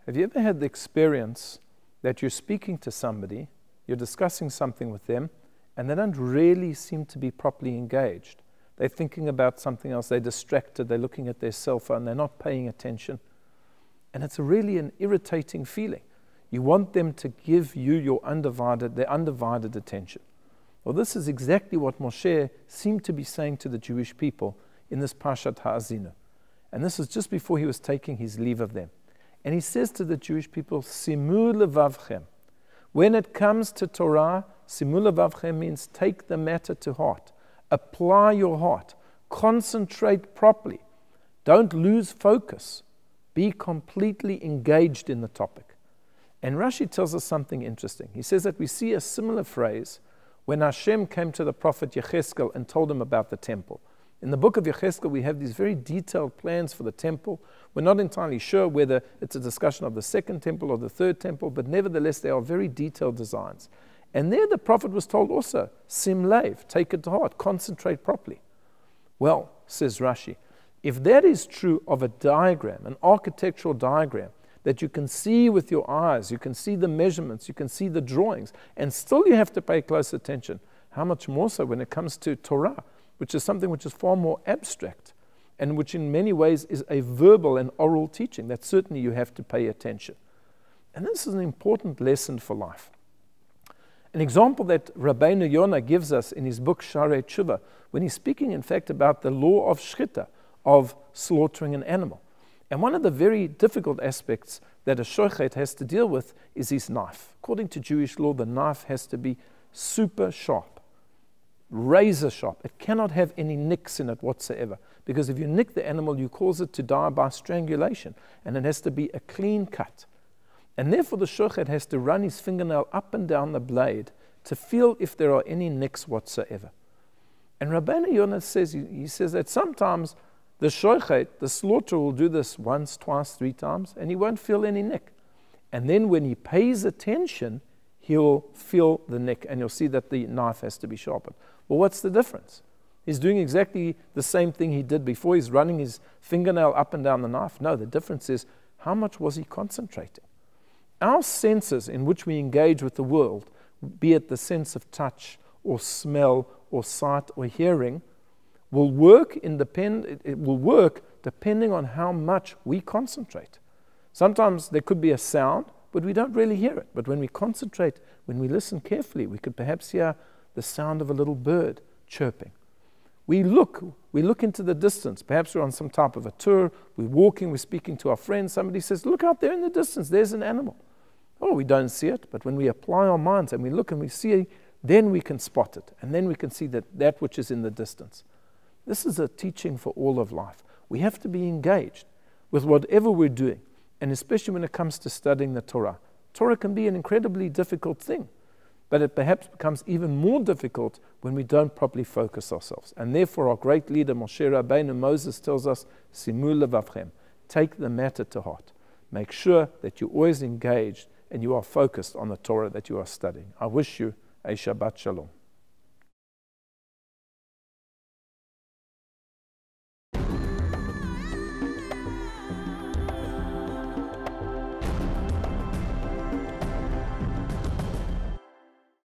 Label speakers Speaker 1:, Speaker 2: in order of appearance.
Speaker 1: Have you ever had the experience that you're speaking to somebody, you're discussing something with them, and they don't really seem to be properly engaged? They're thinking about something else, they're distracted, they're looking at their cell phone, they're not paying attention. And it's really an irritating feeling. You want them to give you their undivided attention. Well, this is exactly what Moshe seemed to be saying to the Jewish people in this Parshat Haazinu. And this is just before he was taking his leave of them. And he says to the Jewish people, Simu levavchem. When it comes to Torah, Simu levavchem means take the matter to heart. Apply your heart. Concentrate properly. Don't lose focus. Be completely engaged in the topic. And Rashi tells us something interesting. He says that we see a similar phrase when Hashem came to the prophet Yecheskel and told him about the temple. In the book of Yecheskel, we have these very detailed plans for the temple. We're not entirely sure whether it's a discussion of the second temple or the third temple, but nevertheless, they are very detailed designs. And there the prophet was told also, Sim Lev, take it to heart, concentrate properly. Well, says Rashi, if that is true of a diagram, an architectural diagram, that you can see with your eyes, you can see the measurements, you can see the drawings, and still you have to pay close attention, how much more so when it comes to Torah, which is something which is far more abstract, and which in many ways is a verbal and oral teaching, that certainly you have to pay attention. And this is an important lesson for life. An example that Rabbeinu Yonah gives us in his book Sharei Tshuva, when he's speaking in fact about the law of shchita, of slaughtering an animal. And one of the very difficult aspects that a shochet has to deal with is his knife. According to Jewish law, the knife has to be super sharp, razor sharp. It cannot have any nicks in it whatsoever, because if you nick the animal, you cause it to die by strangulation, and it has to be a clean cut. And therefore the shochet has to run his fingernail up and down the blade to feel if there are any nicks whatsoever. And Rabbeinu Yonah says, he says that sometimes the shochet, the slaughterer, will do this once, twice, 3 times, and he won't feel any nick. And then when he pays attention, he'll feel the nick, and you'll see that the knife has to be sharpened. Well, what's the difference? He's doing exactly the same thing he did before. He's running his fingernail up and down the knife. No, the difference is how much was he concentrating? Our senses in which we engage with the world, be it the sense of touch or smell or sight or hearing, will work depending on how much we concentrate. Sometimes there could be a sound, but we don't really hear it. But when we concentrate, when we listen carefully, we could perhaps hear the sound of a little bird chirping. We look into the distance. Perhaps we're on some type of a tour, we're walking, we're speaking to our friends. Somebody says, look out there in the distance, there's an animal. Oh, we don't see it, but when we apply our minds and we look and we see, then we can spot it. And then we can see that which is in the distance. This is a teaching for all of life. We have to be engaged with whatever we're doing, and especially when it comes to studying the Torah. Torah can be an incredibly difficult thing, but it perhaps becomes even more difficult when we don't properly focus ourselves. And therefore our great leader Moshe Rabbeinu, Moses, tells us, Simu levavchem, take the matter to heart. Make sure that you're always engaged and you are focused on the Torah that you are studying. I wish you a Shabbat Shalom.